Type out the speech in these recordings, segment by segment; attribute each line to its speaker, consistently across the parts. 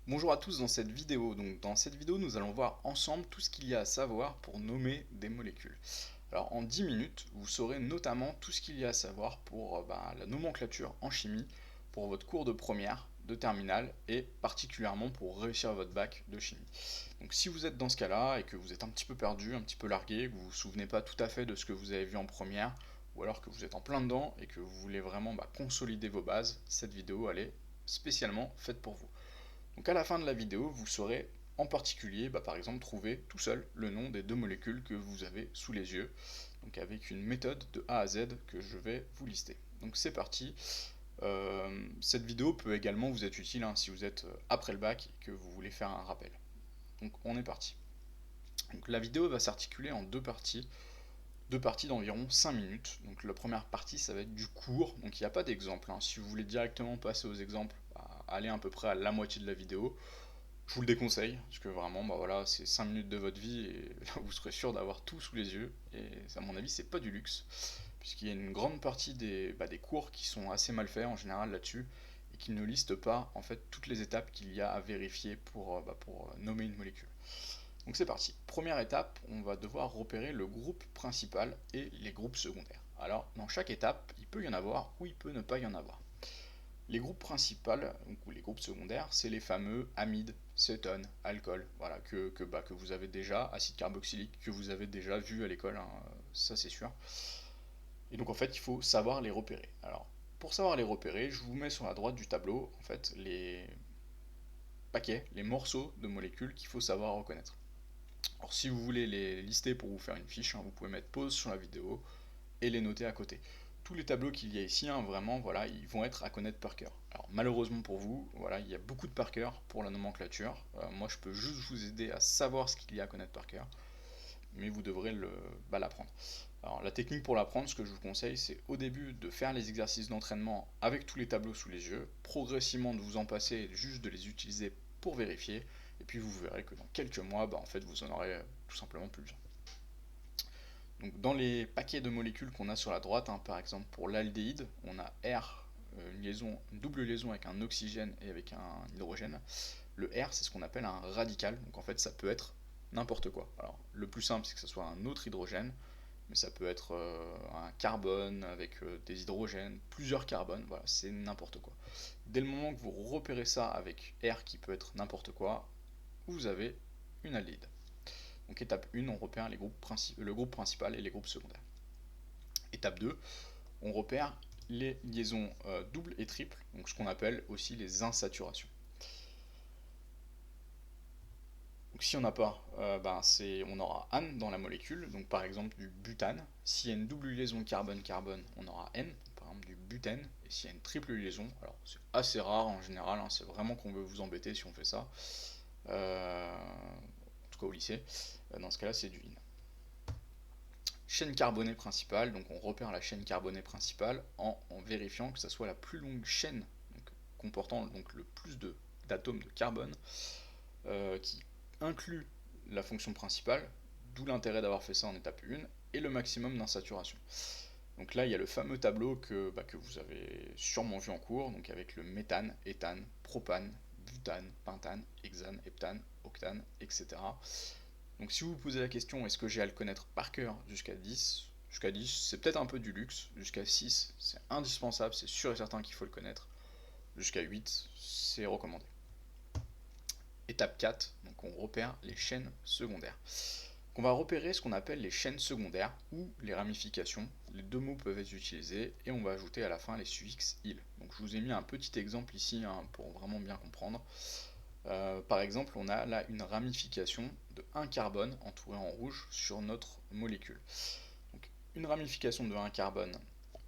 Speaker 1: Bonjour à tous dans cette vidéo. Donc dans cette vidéo, nous allons voir ensemble tout ce qu'il y a à savoir pour nommer des molécules. Alors en 10 minutes, vous saurez notamment tout ce qu'il y a à savoir pour la nomenclature en chimie, pour votre cours de première, de terminale et particulièrement pour réussir votre bac de chimie. Donc si vous êtes dans ce cas-là et que vous êtes un petit peu perdu, un petit peu largué, que vous vous souvenez pas tout à fait de ce que vous avez vu en première, ou alors que vous êtes en plein dedans et que vous voulez vraiment consolider vos bases, cette vidéo elle est spécialement faite pour vous. Donc à la fin de la vidéo, vous saurez en particulier, par exemple, trouver tout seul le nom des deux molécules que vous avez sous les yeux, donc avec une méthode de A à Z que je vais vous lister. Donc c'est parti. Cette vidéo peut également vous être utile si vous êtes après le bac et que vous voulez faire un rappel. Donc on est parti. Donc la vidéo va s'articuler en deux parties d'environ 5 minutes. Donc la première partie, ça va être du cours, donc il n'y a pas d'exemple. Si vous voulez directement passer aux exemples, allez à peu près à la moitié de la vidéo. Je vous le déconseille, parce que vraiment, voilà, c'est 5 minutes de votre vie et là vous serez sûr d'avoir tout sous les yeux. Et à mon avis, c'est pas du luxe, puisqu'il y a une grande partie des cours qui sont assez mal faits en général là-dessus et qui ne listent pas en fait toutes les étapes qu'il y a à vérifier pour nommer une molécule. Donc c'est parti. Première étape, on va devoir repérer le groupe principal et les groupes secondaires. Alors, dans chaque étape, il peut y en avoir ou il peut ne pas y en avoir. Les groupes principaux, ou les groupes secondaires, c'est les fameux amides, cétones, alcool, voilà, que vous avez déjà, acide carboxylique, que vous avez déjà vu à l'école, ça c'est sûr. Et donc en fait, il faut savoir les repérer. Alors, pour savoir les repérer, je vous mets sur la droite du tableau, en fait, les paquets, les morceaux de molécules qu'il faut savoir reconnaître. Alors si vous voulez les lister pour vous faire une fiche, vous pouvez mettre pause sur la vidéo et les noter à côté. Tous les tableaux qu'il y a ici, vraiment, voilà, ils vont être à connaître par cœur. Alors malheureusement pour vous, voilà, il y a beaucoup de par cœur pour la nomenclature. Moi, je peux juste vous aider à savoir ce qu'il y a à connaître par cœur, mais vous devrez l'apprendre. Alors la technique pour l'apprendre, ce que je vous conseille, c'est au début de faire les exercices d'entraînement avec tous les tableaux sous les yeux, progressivement de vous en passer, juste de les utiliser pour vérifier, et puis vous verrez que dans quelques mois, en fait, vous en aurez tout simplement plus besoin. Donc dans les paquets de molécules qu'on a sur la droite, par exemple pour l'aldéhyde, on a R, une double liaison avec un oxygène et avec un hydrogène. Le R, c'est ce qu'on appelle un radical, donc en fait ça peut être n'importe quoi. Alors le plus simple, c'est que ce soit un autre hydrogène, mais ça peut être un carbone avec des hydrogènes, plusieurs carbones, voilà, c'est n'importe quoi. Dès le moment que vous repérez ça avec R qui peut être n'importe quoi, vous avez une aldéhyde. Donc étape 1, on repère le groupe principal et les groupes secondaires. Étape 2, on repère les liaisons doubles et triples, donc ce qu'on appelle aussi les insaturations. Donc si on n'a pas, on aura N dans la molécule, donc par exemple du butane. S'il y a une double liaison carbone-carbone, on aura N, par exemple du butène. Et s'il y a une triple liaison, alors c'est assez rare en général, c'est vraiment qu'on veut vous embêter si on fait ça, en tout cas au lycée, dans ce cas-là c'est du IN. Chaîne carbonée principale, donc on repère la chaîne carbonée principale en vérifiant que ça soit la plus longue chaîne, donc, comportant donc le plus d'atomes de carbone, qui inclut la fonction principale, d'où l'intérêt d'avoir fait ça en étape 1, et le maximum d'insaturation. Donc là, il y a le fameux tableau que vous avez sûrement vu en cours, donc avec le méthane, éthane, propane, butane, pentane, hexane, heptane, octane, etc. Donc si vous vous posez la question, est-ce que j'ai à le connaître par cœur jusqu'à 10, c'est peut-être un peu du luxe. Jusqu'à 6, c'est indispensable, c'est sûr et certain qu'il faut le connaître. Jusqu'à 8, c'est recommandé. Étape 4, donc on repère les chaînes secondaires. Donc on va repérer ce qu'on appelle les chaînes secondaires ou les ramifications. Les deux mots peuvent être utilisés et on va ajouter à la fin les suffixes il. Donc je vous ai mis un petit exemple ici pour vraiment bien comprendre. Par exemple, on a là une ramification de 1 carbone entouré en rouge sur notre molécule. Donc, une ramification de 1 carbone,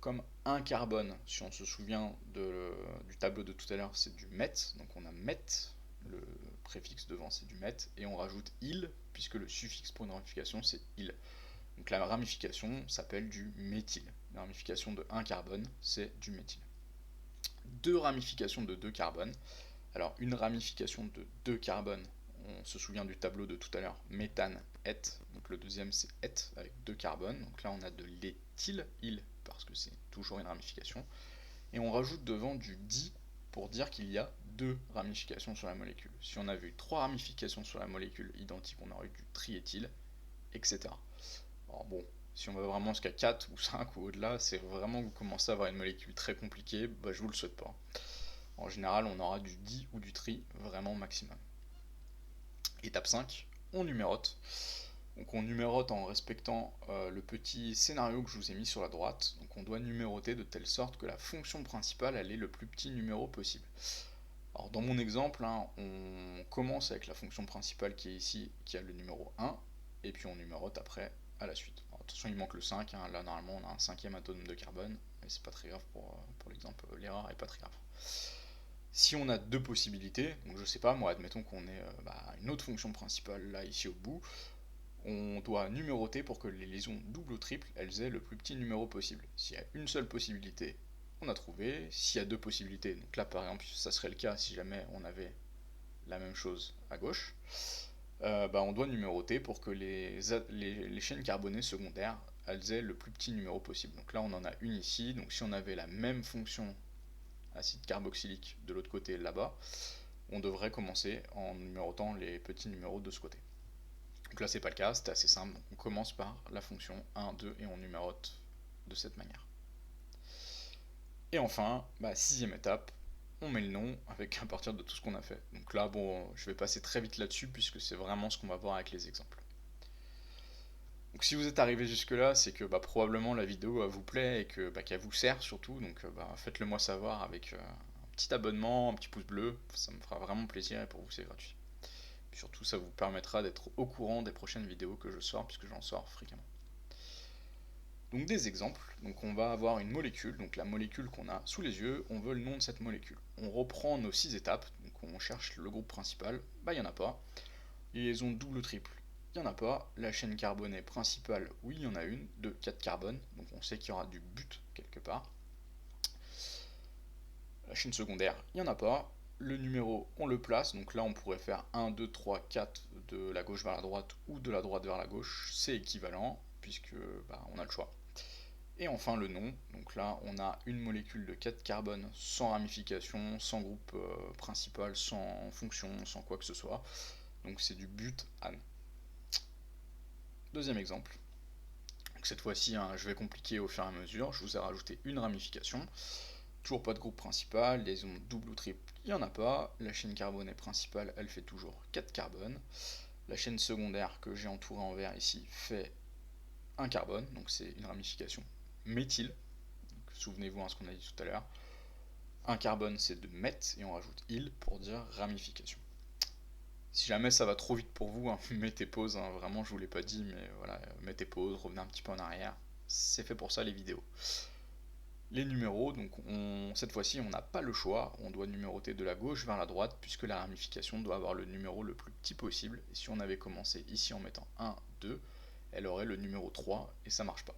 Speaker 1: comme 1 carbone, si on se souvient du tableau de tout à l'heure, c'est du meth, donc on a meth, le préfixe devant c'est du meth, et on rajoute il, puisque le suffixe pour une ramification c'est il. Donc la ramification s'appelle du méthyle. La ramification de 1 carbone, c'est du méthyle. Deux ramifications de 2 carbones, alors, une ramification de 2 carbones, on se souvient du tableau de tout à l'heure, méthane, et, donc le deuxième c'est et avec 2 carbones, donc là on a de l'éthyle, il, parce que c'est toujours une ramification, et on rajoute devant du di pour dire qu'il y a 2 ramifications sur la molécule. Si on avait eu 3 ramifications sur la molécule identique, on aurait eu du triéthyle, etc. Alors bon, si on va vraiment jusqu'à 4 ou 5 ou au-delà, c'est vraiment que vous commencez à avoir une molécule très compliquée, bah, je vous le souhaite pas. En général, on aura du di ou du tri, vraiment maximum. Étape 5, on numérote. Donc on numérote en respectant le petit scénario que je vous ai mis sur la droite. Donc on doit numéroter de telle sorte que la fonction principale elle ait le plus petit numéro possible. Alors dans mon exemple, hein, on commence avec la fonction principale qui est ici, qui a le numéro 1, et puis on numérote après à la suite. Alors, attention, il manque le 5, hein, là normalement on a un cinquième atome de carbone, mais c'est pas très grave pour l'exemple, l'erreur est pas très grave. Si on a deux possibilités, donc je sais pas, moi admettons qu'on ait une autre fonction principale là ici au bout, on doit numéroter pour que les liaisons double ou triple, elles aient le plus petit numéro possible. S'il y a une seule possibilité, on a trouvé. S'il y a deux possibilités, donc là par exemple, ça serait le cas si jamais on avait la même chose à gauche, on doit numéroter pour que les chaînes carbonées secondaires, elles aient le plus petit numéro possible. Donc là on en a une ici, donc si on avait la même fonction acide carboxylique de l'autre côté là-bas, on devrait commencer en numérotant les petits numéros de ce côté. Donc là c'est pas le cas, c'était assez simple, donc on commence par la fonction 1, 2 et on numérote de cette manière. Et enfin, sixième étape, on met le nom avec à partir de tout ce qu'on a fait. Donc là bon, je vais passer très vite là-dessus puisque c'est vraiment ce qu'on va voir avec les exemples. Donc si vous êtes arrivé jusque là, c'est que probablement la vidéo vous plaît et que qu'elle vous sert surtout, donc faites-le moi savoir avec un petit abonnement, un petit pouce bleu, ça me fera vraiment plaisir et pour vous c'est gratuit. Puis surtout ça vous permettra d'être au courant des prochaines vidéos que je sors puisque j'en sors fréquemment. Donc des exemples, donc on va avoir une molécule, donc la molécule qu'on a sous les yeux, on veut le nom de cette molécule. On reprend nos 6 étapes, donc on cherche le groupe principal, il n'y en a pas. Les liaisons double ou triple, il n'y en a pas. La chaîne carbonée principale, oui, il y en a une, de 4 carbones, donc on sait qu'il y aura du but quelque part. La chaîne secondaire, il n'y en a pas. Le numéro, on le place, donc là on pourrait faire 1, 2, 3, 4 de la gauche vers la droite ou de la droite vers la gauche, c'est équivalent, puisque on a le choix. Et enfin le nom, donc là on a une molécule de 4 carbones sans ramification, sans groupe principal, sans fonction, sans quoi que ce soit. Donc c'est du butane. Deuxième exemple. Donc cette fois-ci, je vais compliquer au fur et à mesure. Je vous ai rajouté une ramification. Toujours pas de groupe principal, liaison double ou triple, il n'y en a pas. La chaîne carbonée principale, elle fait toujours 4 carbones. La chaîne secondaire que j'ai entourée en vert ici fait un carbone, donc c'est une ramification méthyle. Souvenez-vous à ce qu'on a dit tout à l'heure. Un carbone c'est de meth et on rajoute il pour dire ramification. Si jamais ça va trop vite pour vous, mettez pause, vraiment je vous l'ai pas dit, mais voilà, mettez pause, revenez un petit peu en arrière, c'est fait pour ça les vidéos. Les numéros, donc cette fois-ci on n'a pas le choix, on doit numéroter de la gauche vers la droite puisque la ramification doit avoir le numéro le plus petit possible, et si on avait commencé ici en mettant 1, 2, elle aurait le numéro 3 et ça marche pas.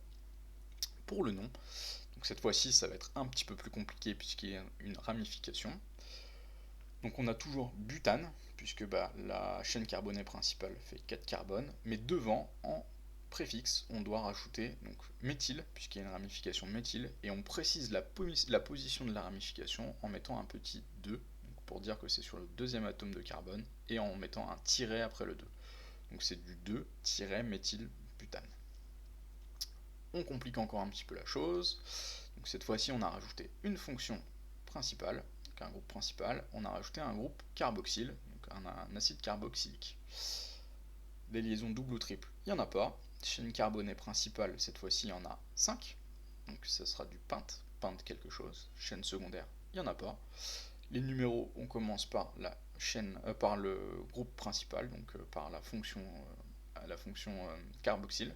Speaker 1: Pour le nom, donc cette fois-ci ça va être un petit peu plus compliqué puisqu'il y a une ramification. Donc on a toujours butane, puisque la chaîne carbonée principale fait 4 carbones, mais devant, en préfixe, on doit rajouter donc méthyle, puisqu'il y a une ramification méthyle, et on précise la position de la ramification en mettant un petit 2, donc pour dire que c'est sur le deuxième atome de carbone, et en mettant un tiret après le 2. Donc c'est du 2-méthylbutane. On complique encore un petit peu la chose, donc cette fois-ci on a rajouté une fonction principale, un groupe principal, on a rajouté un groupe carboxyle, donc un acide carboxylique. Des liaisons double ou triple, il n'y en a pas. Chaîne carbonée principale, cette fois-ci, il y en a 5. Donc ça sera du pinte quelque chose. Chaîne secondaire, il n'y en a pas. Les numéros, on commence par la chaîne, par le groupe principal, donc par la fonction carboxyle.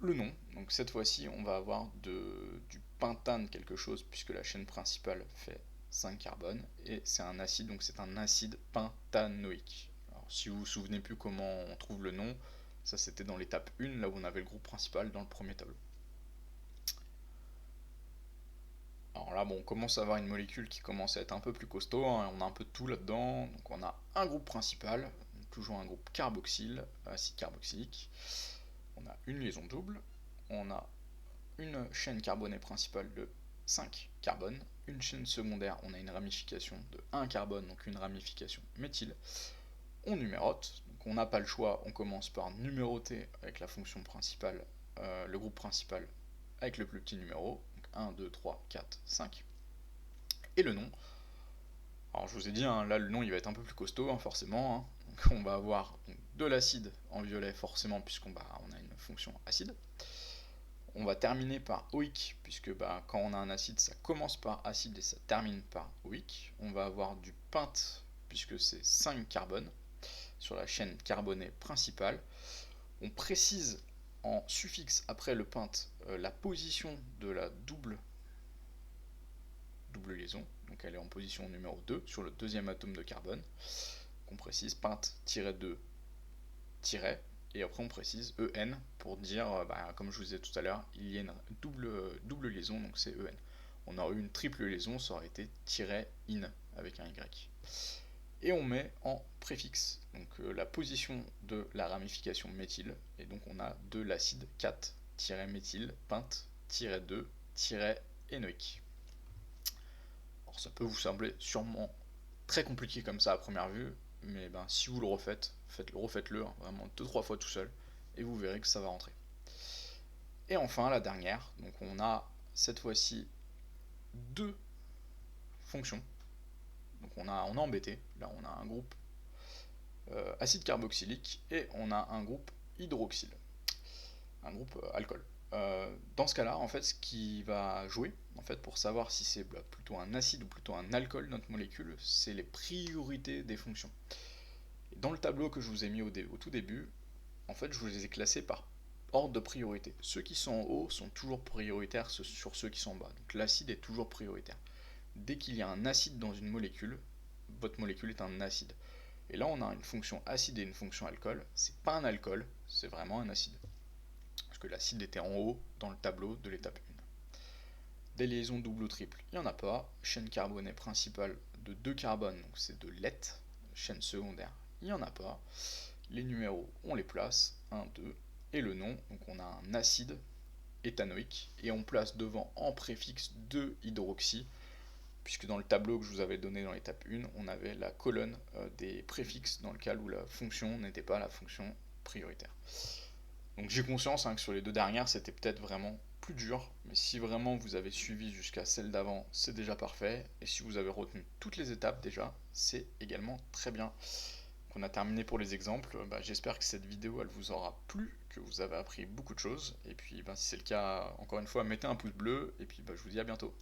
Speaker 1: Le nom, donc cette fois-ci on va avoir du pentane quelque chose puisque la chaîne principale fait 5 carbones et c'est un acide, donc c'est un acide pentanoïque. Alors si vous vous souvenez plus comment on trouve le nom, ça c'était dans l'étape 1 là où on avait le groupe principal dans le premier tableau. Alors là on commence à avoir une molécule qui commence à être un peu plus costaud, on a un peu de tout là-dedans, donc on a un groupe principal, toujours un groupe carboxyle, acide carboxylique. On a une liaison double, on a une chaîne carbonée principale de 5 carbones, une chaîne secondaire, on a une ramification de 1 carbone, donc une ramification méthyle. On numérote, donc on n'a pas le choix, on commence par numéroter avec la fonction principale, le groupe principal avec le plus petit numéro, donc 1, 2, 3, 4, 5. Et le nom, alors je vous ai dit, hein, là le nom il va être un peu plus costaud, hein, forcément. Hein. Donc on va avoir donc, de l'acide en violet, forcément, puisqu'on on a une fonction acide. On va terminer par oïque, puisque quand on a un acide, ça commence par acide et ça termine par oïque. On va avoir du pente, puisque c'est 5 carbones, sur la chaîne carbonée principale. On précise en suffixe après le pente la position de la double liaison, donc elle est en position numéro 2 sur le deuxième atome de carbone. On précise pente-2- et après on précise EN pour dire, comme je vous disais tout à l'heure, il y a une double liaison, donc c'est EN. On aurait eu une triple liaison, ça aurait été -in avec un Y. Et on met en préfixe donc la position de la ramification méthyle, et donc on a de l'acide 4-méthyle pente-2-énoïque. Alors ça peut vous sembler sûrement très compliqué comme ça à première vue, mais si vous le refaites, refaites-le hein, vraiment 2-3 fois tout seul, et vous verrez que ça va rentrer. Et enfin la dernière, donc on a cette fois-ci deux fonctions. Donc on a embêté, là on a un groupe acide carboxylique et on a un groupe hydroxyle, un groupe alcool. Dans ce cas-là, en fait, ce qui va jouer, en fait, pour savoir si c'est plutôt un acide ou plutôt un alcool, notre molécule, c'est les priorités des fonctions. Et dans le tableau que je vous ai mis au tout début, en fait, je vous les ai classés par ordre de priorité. Ceux qui sont en haut sont toujours prioritaires sur ceux qui sont en bas. Donc l'acide est toujours prioritaire. Dès qu'il y a un acide dans une molécule, votre molécule est un acide. Et là, on a une fonction acide et une fonction alcool. C'est pas un alcool, c'est vraiment un acide. Parce que l'acide était en haut dans le tableau de l'étape 1. Des liaisons double ou triple, il n'y en a pas. Chaîne carbonée principale de 2 carbones, donc c'est de LET. Chaîne secondaire, il n'y en a pas. Les numéros, on les place, 1, 2. Et le nom, donc on a un acide éthanoïque. Et on place devant en préfixe 2 hydroxy, puisque dans le tableau que je vous avais donné dans l'étape 1, on avait la colonne des préfixes dans le cas où la fonction n'était pas la fonction prioritaire. Donc j'ai conscience que sur les deux dernières, c'était peut-être vraiment plus dur, mais si vraiment vous avez suivi jusqu'à celle d'avant, c'est déjà parfait, et si vous avez retenu toutes les étapes déjà, c'est également très bien. Donc on a terminé pour les exemples, j'espère que cette vidéo elle vous aura plu, que vous avez appris beaucoup de choses, et puis si c'est le cas, encore une fois, mettez un pouce bleu, et puis je vous dis à bientôt.